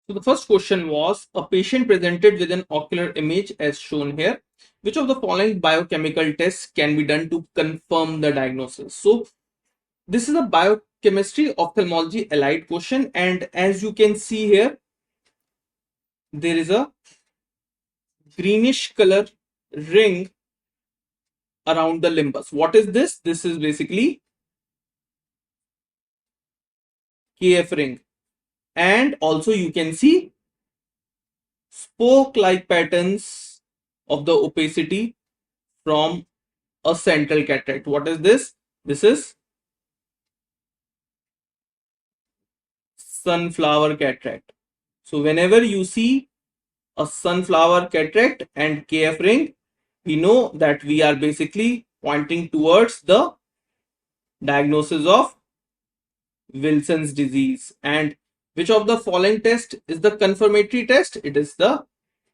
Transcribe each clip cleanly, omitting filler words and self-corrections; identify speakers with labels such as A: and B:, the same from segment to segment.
A: So the first question was, a patient presented with an ocular image as shown here. Which of the following biochemical tests can be done to confirm the diagnosis? So this is a biochemistry ophthalmology allied question, and as you can see here, there is a greenish color ring around the limbus. What is this? This is basically KF ring, and also you can see spoke like patterns of the opacity from a central cataract. What is this? This is sunflower cataract. So whenever you see a sunflower cataract and KF ring, we know that we are basically pointing towards the diagnosis of Wilson's disease. And which of the following test is the confirmatory test? It is the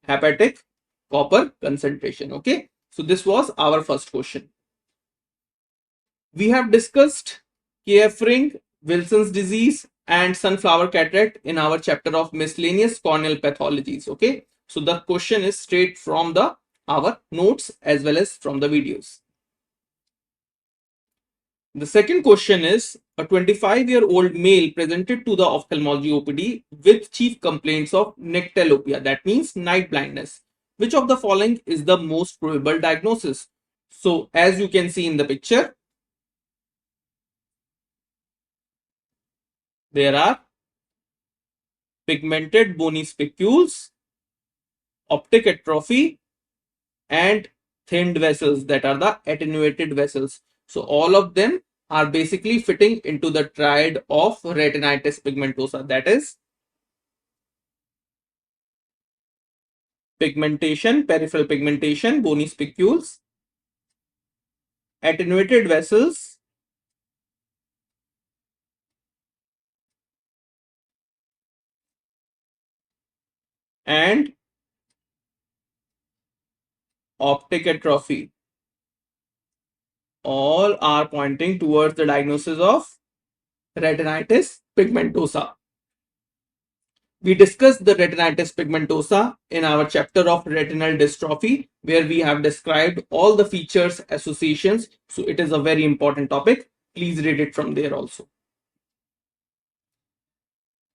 A: hepatic copper concentration. Okay, so this was our first question. We have discussed KF ring, Wilson's disease, and sunflower cataract in our chapter of miscellaneous corneal pathologies. Okay, so the question is straight from the our notes as well as from the videos. The second question is, a 25-year-old male presented to the ophthalmology OPD with chief complaints of nyctalopia, that means night blindness. Which of the following is the most probable diagnosis? So as you can see in the picture, there are pigmented bony spicules, optic atrophy, and thinned vessels, that are the attenuated vessels. So all of them are basically fitting into the triad of retinitis pigmentosa, that is pigmentation, peripheral pigmentation, bony spicules, attenuated vessels, and optic atrophy. All are pointing towards the diagnosis of retinitis pigmentosa. We discussed the retinitis pigmentosa in our chapter of retinal dystrophy, where we have described all the features, associations. So it is a very important topic. Please read it from there also.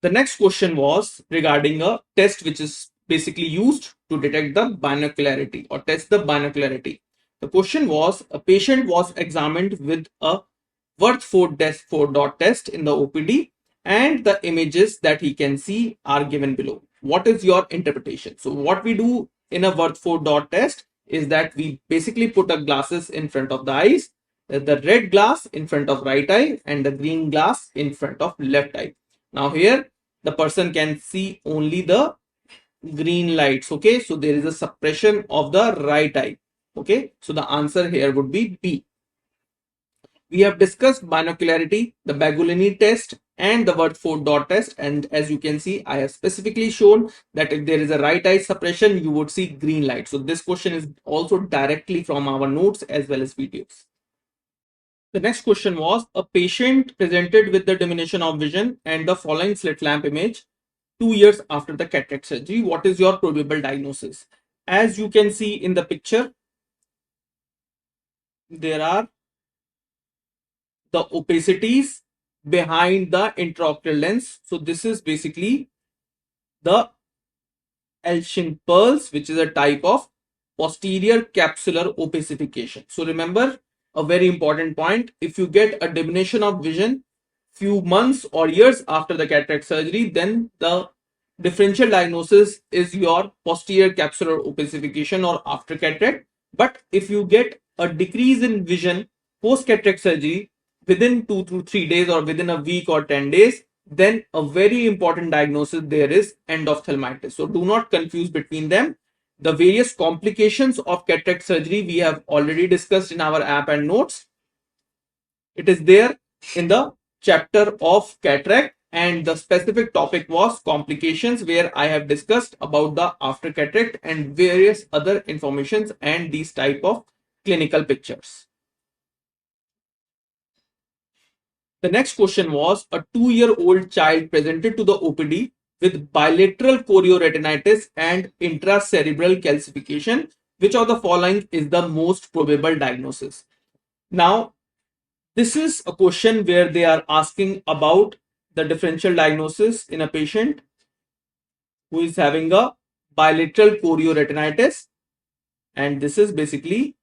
A: The next question was regarding a test which is basically used to detect the binocularity or test the binocularity. The question was, a patient was examined with a Worth-4 dot test in the OPD, and the images that he can see are given below. What is your interpretation? So what we do in a Worth-4 dot test is that we basically put a glasses in front of the eyes, the red glass in front of right eye and the green glass in front of left eye. Now here the person can see only the green lights. Okay, so there is a suppression of the right eye. Okay, so the answer here would be B. We have discussed binocularity, the Bagolini test, and the Worth-4 dot test. And as you can see, I have specifically shown that if there is a right eye suppression, you would see green light. So this question is also directly from our notes as well as videos. The next question was, a patient presented with the diminution of vision and the following slit lamp image 2 years after the cataract surgery. What is your probable diagnosis? As you can see in the picture, there are the opacities behind the intraocular lens. So this is basically the Elshing pearls, which is a type of posterior capsular opacification. So remember a very important point: if you get a diminution of vision few months or years after the cataract surgery, then the differential diagnosis is your posterior capsular opacification or after cataract. But if you get a decrease in vision post cataract surgery within 2 to 3 days or within a week or 10 days, then a very important diagnosis there is endophthalmitis. So do not confuse between them. The various complications of cataract surgery we have already discussed in our app and notes. It is there in the chapter of cataract, and the specific topic was complications, where I have discussed about the after cataract and various other informations and these type of clinical pictures. The next question was, a 2-year-old child presented to the OPD with bilateral chorioretinitis and intracerebral calcification, which of the following is the most probable diagnosis? Now, this is a question where they are asking about the differential diagnosis in a patient who is having a bilateral chorioretinitis, and this is basically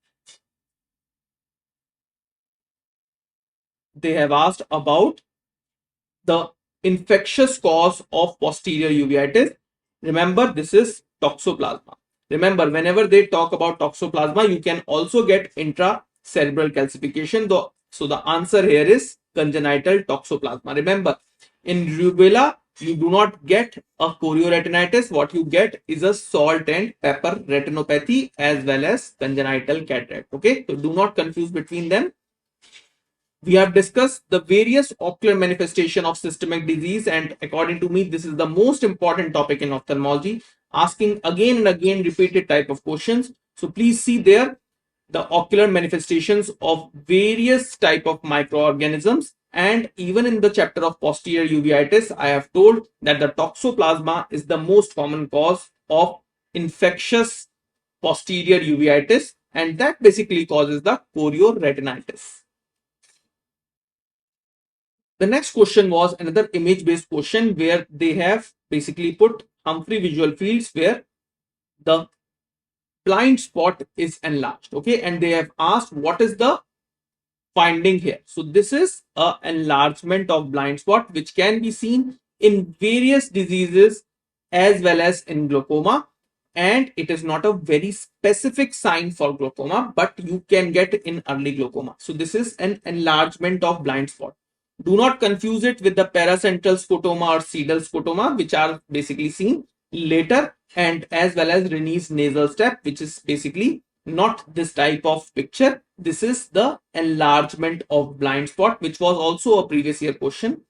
A: they have asked about the infectious cause of posterior uveitis. Remember, this is toxoplasma. Remember, whenever they talk about toxoplasma, you can also get intracerebral calcification. So the answer here is congenital toxoplasma. Remember, in rubella, you do not get a chorioretinitis. What you get is a salt and pepper retinopathy as well as congenital cataract. Okay, so do not confuse between them. We have discussed the various ocular manifestation of systemic disease, and according to me, this is the most important topic in ophthalmology, asking again and again repeated type of questions. So please see there the ocular manifestations of various type of microorganisms, and even in the chapter of posterior uveitis, I have told that the toxoplasma is the most common cause of infectious posterior uveitis, and that basically causes the chorioretinitis. The next question was another image-based question where they have basically put Humphrey visual fields where the blind spot is enlarged. Okay, and they have asked what is the finding here. So this is a enlargement of blind spot which can be seen in various diseases as well as in glaucoma, and it is not a very specific sign for glaucoma, but you can get in early glaucoma. So this is an enlargement of blind spot. Do not confuse it with the paracentral scotoma or sedal scotoma, which are basically seen later, and as well as Renee's nasal step, which is basically not this type of picture. This is the enlargement of blind spot, which was also a previous year question.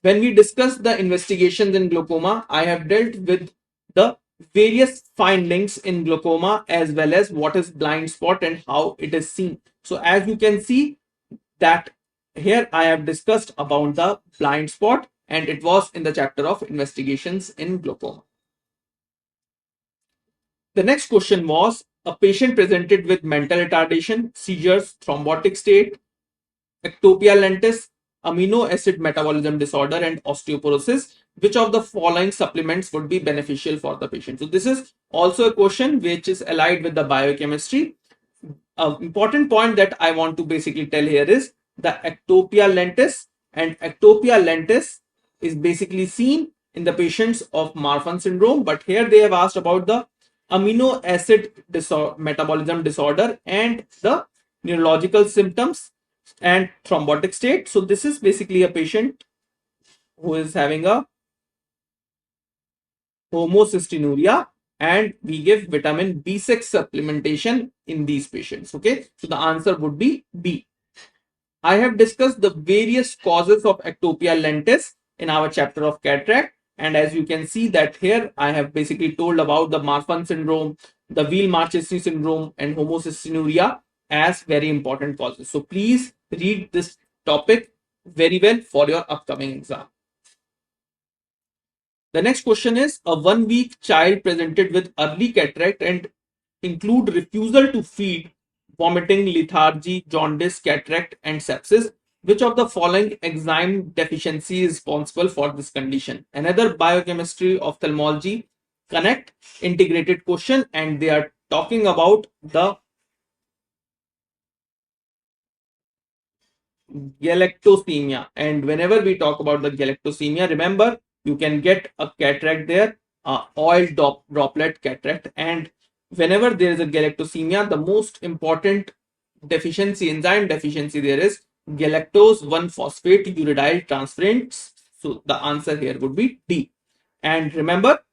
A: When we discussed the investigations in glaucoma, I have dealt with the various findings in glaucoma as well as what is blind spot and how it is seen. So as you can see that here I have discussed about the blind spot, and it was in the chapter of investigations in glaucoma. The next question was a patient presented with mental retardation, seizures, thrombotic state, ectopia lentis, amino acid metabolism disorder, and osteoporosis. Which of the following supplements would be beneficial for the patient? So this is also a question which is allied with the biochemistry. An important point that I want to basically tell here is the ectopia lentis, and ectopia lentis is basically seen in the patients of Marfan syndrome, but here they have asked about the amino acid metabolism disorder and the neurological symptoms and thrombotic state. So this is basically a patient who is having a homocystinuria, and we give vitamin B6 supplementation in these patients. Okay, so the answer would be B. I have discussed the various causes of ectopia lentis in our chapter of cataract, and as you can see that here I have basically told about the Marfan syndrome, the Weil-Marchesani syndrome, and homocystinuria as very important causes. So please read this topic very well for your upcoming exam. The next question is a 1 week child presented with early cataract and include refusal to feed, vomiting, lethargy, jaundice, cataract, and sepsis. Which of the following enzyme deficiency is responsible for this condition? Another biochemistry ophthalmology connect integrated question, and they are talking about the galactosemia. And whenever we talk about the galactosemia, remember you can get a cataract there, oil droplet cataract, and whenever there is a galactosemia, the most important deficiency, enzyme deficiency there is galactose 1-phosphate uridyl transferase. So the answer here would be D. And remember,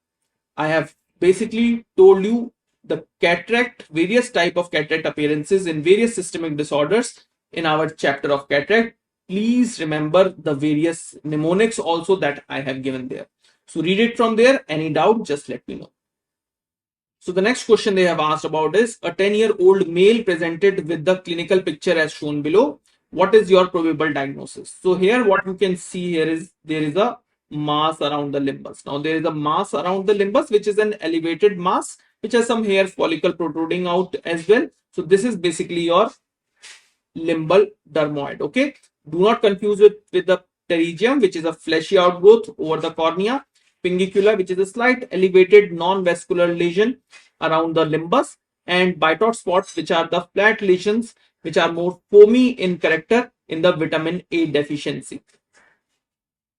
A: I have basically told you the cataract, various type of cataract appearances in various systemic disorders in our chapter of cataract. Please remember the various mnemonics also that I have given there. So read it from there. Any doubt, just let me know. So the next question they have asked about is a 10-year-old male presented with the clinical picture as shown below. What is your probable diagnosis? So here what you can see here is there is a mass around the limbus. Now there is a mass around the limbus, which is an elevated mass, which has some hair follicle protruding out as well. So this is basically your limbal dermoid. Okay, do not confuse it with the pterygium, which is a fleshy outgrowth over the cornea, pingicula, which is a slight elevated non-vascular lesion around the limbus, and Bitot spots, which are the flat lesions which are more foamy in character in the vitamin A deficiency.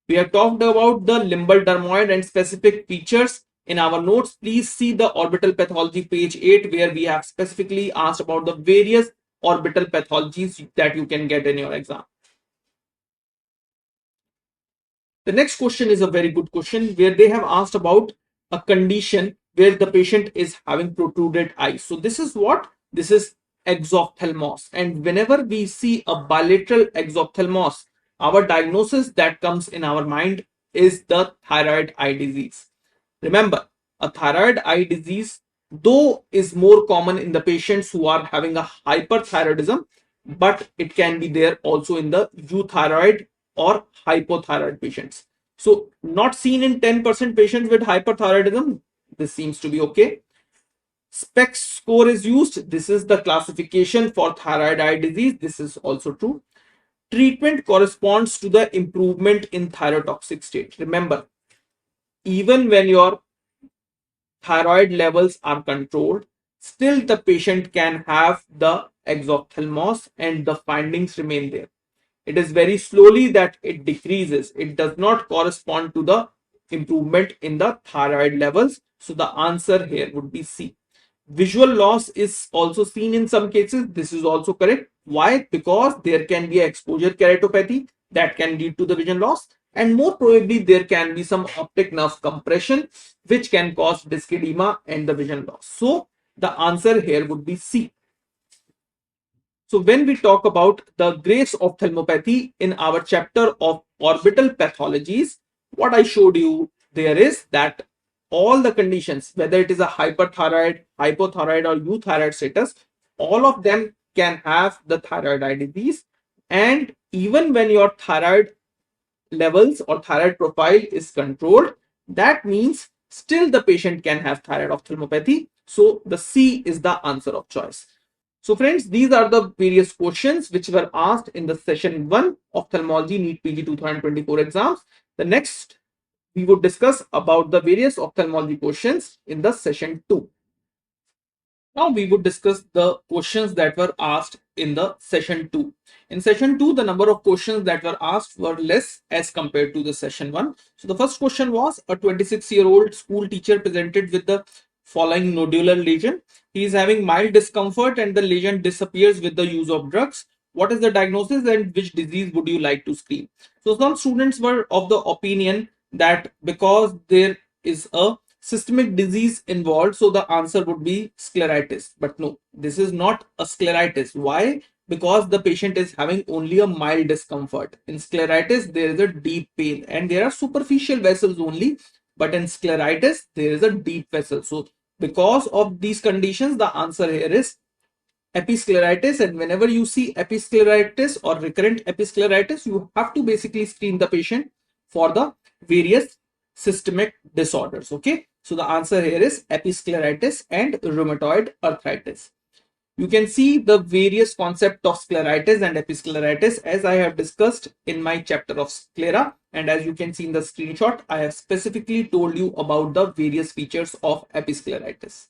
A: We have talked about the limbal dermoid and specific features. In our notes, please see the orbital pathology page 8, where we have specifically asked about the various orbital pathologies that you can get in your exam. The next question is a very good question, where they have asked about a condition where the patient is having protruded eyes. So this is what? This is exophthalmos. And whenever we see a bilateral exophthalmos, our diagnosis that comes in our mind is the thyroid eye disease. Remember, a thyroid eye disease, though, is more common in the patients who are having a hyperthyroidism, but it can be there also in the euthyroid or hypothyroid patients. So not seen in 10% patients with hyperthyroidism. This seems to be okay. SPECS score is used. This is the classification for thyroid eye disease. This is also true. Treatment corresponds to the improvement in thyrotoxic state. Remember, even when your thyroid levels are controlled, still the patient can have the exophthalmos and the findings remain there. It is very slowly that it decreases. It does not correspond to the improvement in the thyroid levels. So the answer here would be C. Visual loss is also seen in some cases. This is also correct. Why? Because there can be exposure keratopathy that can lead to the vision loss, and more probably there can be some optic nerve compression which can cause disc edema and the vision loss. So the answer here would be C. So when we talk about the Graves ophthalmopathy in our chapter of orbital pathologies, what I showed you there is that all the conditions, whether it is a hyperthyroid, hypothyroid or euthyroid status, all of them can have the thyroid eye disease. And even when your thyroid levels or thyroid profile is controlled, that means still the patient can have thyroid ophthalmopathy. So the C is the answer of choice. So friends, these are the various questions which were asked in the session 1 ophthalmology NEET PG 2024 exams. The next we would discuss about the various ophthalmology questions in the session 2. Now we would discuss the questions that were asked in the session 2. In session 2, the number of questions that were asked were less as compared to the session 1. So the first question was, a 26-year-old school teacher presented with the following nodular lesion. He is having mild discomfort and the lesion disappears with the use of drugs. What is the diagnosis and which disease would you like to screen? So some students were of the opinion that because there is a systemic disease involved, so the answer would be scleritis. But no, this is not a scleritis. Why? Because the patient is having only a mild discomfort. In scleritis, there is a deep pain and there are superficial vessels only. But in scleritis, there is a deep vessel. So because of these conditions, the answer here is episcleritis. And whenever you see episcleritis or recurrent episcleritis, you have to basically screen the patient for the various systemic disorders. Okay, so the answer here is episcleritis and rheumatoid arthritis. You can see the various concept of scleritis and episcleritis as I have discussed in my chapter of sclera, and as you can see in the screenshot, I have specifically told you about the various features of episcleritis.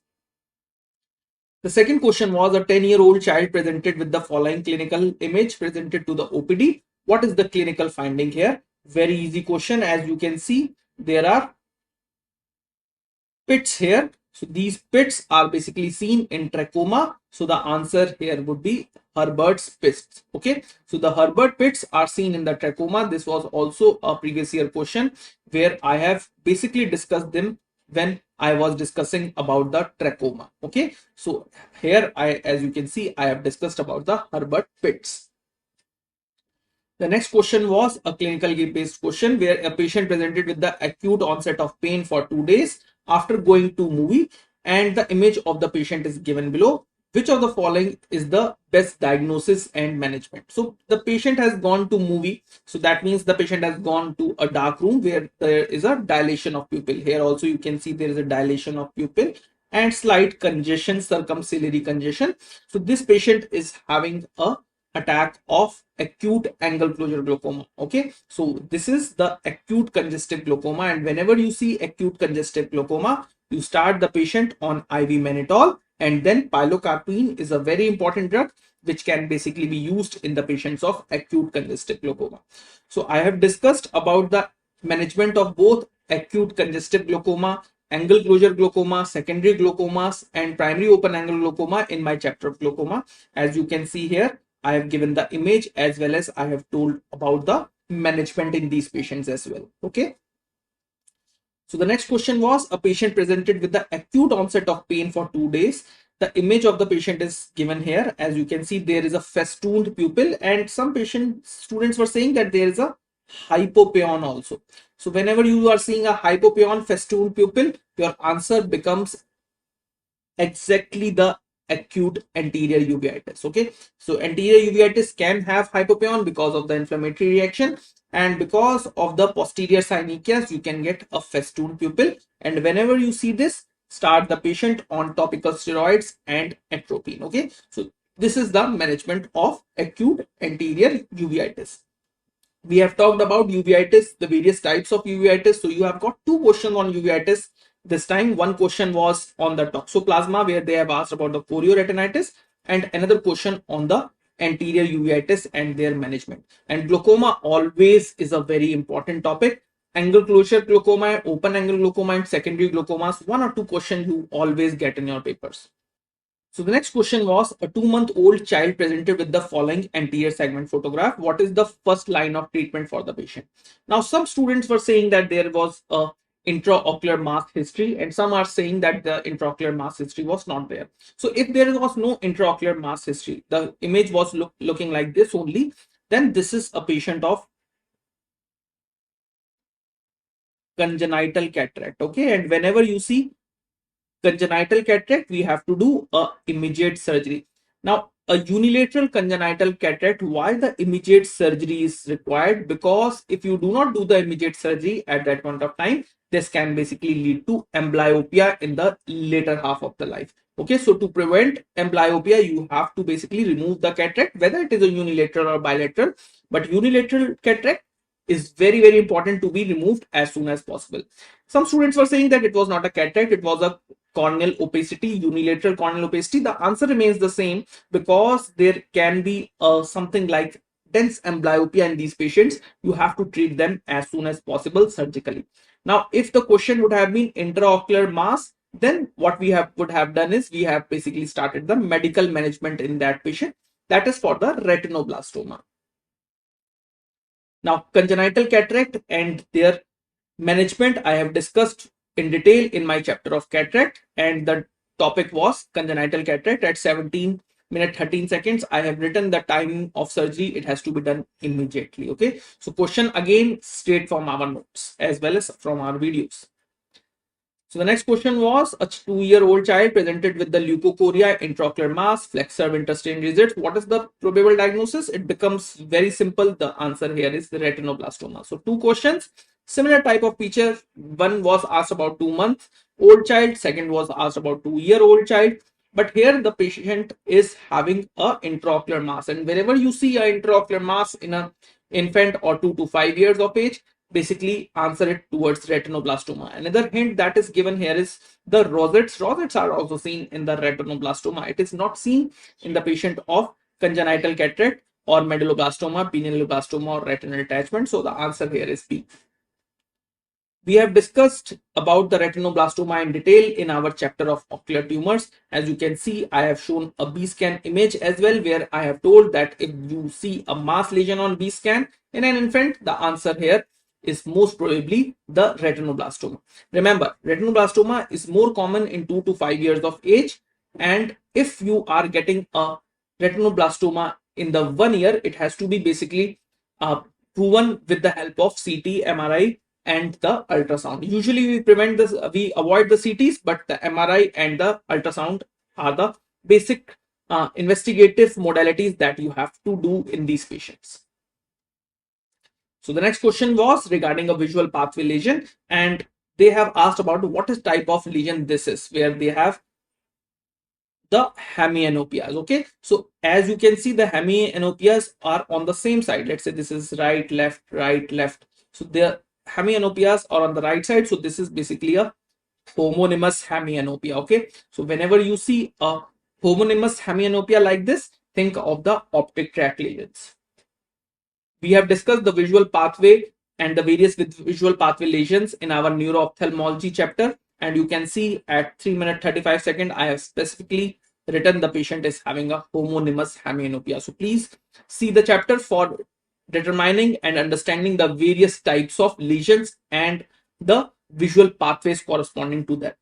A: The second question was, a 10-year-old child presented with the following clinical image presented to the OPD. What is the clinical finding here? Very easy question. As you can see, there are pits here. So these pits are basically seen in trachoma. So the answer here would be Herbert's pits. Okay, so the Herbert pits are seen in the trachoma. This was also a previous year question where I have basically discussed them when I was discussing about the trachoma. Okay, so here as you can see, I have discussed about the Herbert pits. The next question was a clinical based question where a patient presented with the acute onset of pain for 2 days after going to movie, and the image of the patient is given below. which of the following is the best diagnosis and management? So the patient has gone to movie. So that means the patient has gone to a dark room where there is a dilation of pupil. Here also you can see there is a dilation of pupil and slight congestion, circumciliary congestion. So this patient is having a attack of acute angle closure glaucoma. Okay, so this is the acute congestive glaucoma, and whenever you see acute congestive glaucoma, you start the patient on IV mannitol, and then pilocarpine is a very important drug which can basically be used in the patients of acute congestive glaucoma. So I have discussed about the management of both acute congestive glaucoma, angle closure glaucoma, secondary glaucomas, and primary open angle glaucoma in my chapter of glaucoma. As you can see here, I have given the image as well as I have told about the management in these patients as well. Okay. So the next question was, a patient presented with the acute onset of pain for 2 days. The image of the patient is given here. As you can see, there is a festooned pupil, and some students were saying that there is a hypopion also. So whenever you are seeing a hypopion festooned pupil, your answer becomes exactly the acute anterior uveitis. Okay, so anterior uveitis can have hypopion because of the inflammatory reaction, and because of the posterior synechias you can get a festooned pupil. And whenever you see this, start the patient on topical steroids and atropine. Okay, so this is the management of acute anterior uveitis. We have talked about uveitis, the various types of uveitis. So you have got two questions on uveitis this time. One question was on the toxoplasma, where they have asked about the chorioretinitis, and another question on the anterior uveitis and their management. And glaucoma always is a very important topic. Angle closure glaucoma, open angle glaucoma, and secondary glaucomas, one or two questions you always get in your papers. So the next question was, a 2-month-old child presented with the following anterior segment photograph. What is the first line of treatment for the patient? Now, some students were saying that there was a intraocular mass history, and some are saying that the intraocular mass history was not there. So if there was no intraocular mass history, the image was looking like this only, then this is a patient of congenital cataract. Okay, and whenever you see congenital cataract, we have to do a immediate surgery. Now, a unilateral congenital cataract, why the immediate surgery is required? Because if you do not do the immediate surgery at that point of time, this can basically lead to amblyopia in the later half of the life. Okay, so to prevent amblyopia, you have to basically remove the cataract, whether it is a unilateral or bilateral, but unilateral cataract is very, very important to be removed as soon as possible. Some students were saying that it was not a cataract, it was a corneal opacity, unilateral corneal opacity. The answer remains the same, because there can be something like dense amblyopia in these patients. You have to treat them as soon as possible surgically. Now, if the question would have been intraocular mass, then what we would have done is we have basically started the medical management in that patient. That is for the retinoblastoma. Now, congenital cataract and their management I have discussed in detail in my chapter of cataract, and the topic was congenital cataract. At 17 minutes 13 seconds, I have written the time of surgery. It has to be done immediately. Okay, so question again straight from our notes as well as from our videos. So the next question was, a 2-year-old child presented with the leukocoria, intraocular mass, flexor winter stain results. What is the probable diagnosis? It becomes very simple. The answer here is the retinoblastoma. So two questions, similar type of feature. One was asked about 2-month-old child. Second was asked about 2-year-old child. But here the patient is having a intraocular mass, and whenever you see a intraocular mass in an infant or 2 to 5 years of age, basically answer it towards retinoblastoma. Another hint that is given here is the rosettes. Rosettes are also seen in the retinoblastoma. It is not seen in the patient of congenital cataract or medulloblastoma, pinealoblastoma, or retinal detachment. So the answer here is B. We have discussed about the retinoblastoma in detail in our chapter of ocular tumors. As you can see, I have shown a B scan image as well, where I have told that if you see a mass lesion on B scan in an infant, the answer here is most probably the retinoblastoma. Remember, retinoblastoma is more common in 2 to 5 years of age, and if you are getting a retinoblastoma in the 1 year, it has to be basically proven with the help of CT, MRI, and the ultrasound. Usually we avoid the CTs, but the MRI and the ultrasound are the basic investigative modalities that you have to do in these patients. So the next question was regarding a visual pathway lesion, and they have asked about what is type of lesion this is, where they have the hemianopias. Okay, so as you can see, the hemianopias are on the same side. Let's say this is right, left. So the hemianopias are on the right side. So this is basically a homonymous hemianopia. Okay, so whenever you see a homonymous hemianopia like this, think of the optic tract lesions. We have discussed the visual pathway and the various visual pathway lesions in our neuro-ophthalmology chapter, and you can see at 3 minutes 35 seconds I have specifically written the patient is having a homonymous hemianopia. So please see the chapter for determining and understanding the various types of lesions and the visual pathways corresponding to that.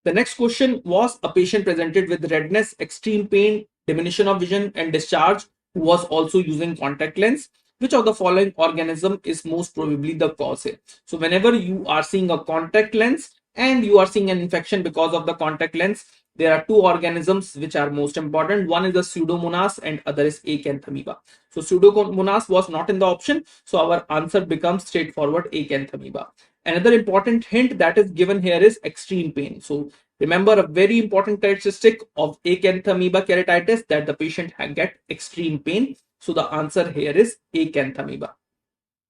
A: The next question was a patient presented with redness, extreme pain, diminution of vision and discharge, who was also using contact lens. Which of the following organism is most probably the cause here? So whenever you are seeing a contact lens and you are seeing an infection because of the contact lens, there are two organisms which are most important. One is the Pseudomonas and other is Acanthamoeba. So Pseudomonas was not in the option, so our answer becomes straightforward Acanthamoeba. Another important hint that is given here is extreme pain. So remember, a very important characteristic of Acanthamoeba keratitis that the patient get extreme pain. So the answer here is Acanthamoeba.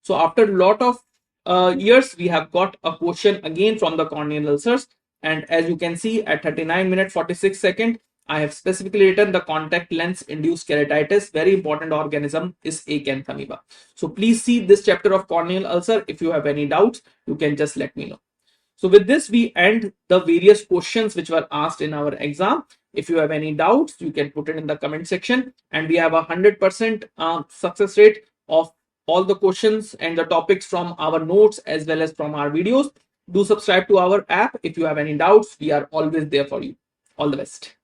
A: So after a lot of years, we have got a question again from the corneal ulcers. And as you can see at 39 minutes 46 seconds, I have specifically written the contact lens induced keratitis. Very important organism is Acanthamoeba. So please see this chapter of corneal ulcer. If you have any doubts, you can just let me know. So with this, we end the various questions which were asked in our exam. If you have any doubts, you can put it in the comment section. And we have 100% success rate of all the questions and the topics from our notes as well as from our videos. Do subscribe to our app. If you have any doubts, we are always there for you. All the best.